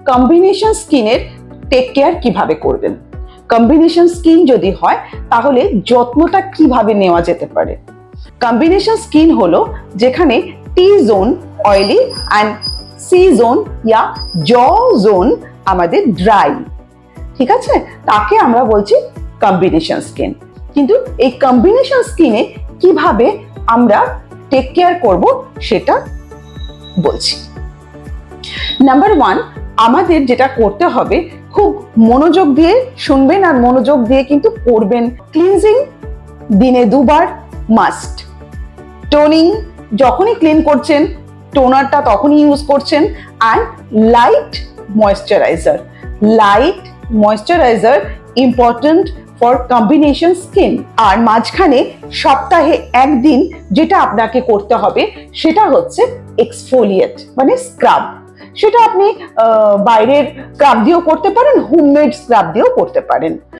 Combination স্কিনের take care কিভাবে করবেন, কম্বিনেশন স্কিন যদি হয় তাহলে যত্নটা কিভাবে নেওয়া যেতে পারে। কম্বিনেশন স্কিন হলো যেখানে T zone oily and C zone ইয়া জ জোন আমাদের ড্রাই, ঠিক আছে, তাকে আমরা বলছি কম্বিনেশন স্কিন। কিন্তু এই কম্বিনেশন স্কিনে কিভাবে আমরা টেক কেয়ার করব সেটা বলছি। নাম্বার 1, আমাদের যেটা করতে হবে, খুব মনোযোগ দিয়ে শুনবেন আর মনোযোগ দিয়ে কিন্তু করবেন। ক্লিনজিং দিনে 2 বার মাস্ট। টোনিং যখনই ক্লিন করছেন টোনারটা তখনই ইউজ করছেন। And light moisturiser important for combination skin. আর মাঝখানে সপ্তাহে একদিন যেটা আপনাকে করতে হবে সেটা হচ্ছে এক্সফোলিয়েট মানে স্ক্রাব। সেটা আপনি বাইরের স্ক্রাব দিয়েও করতে পারেন, হোমমেড স্ক্রাব দিয়েও করতে পারেন।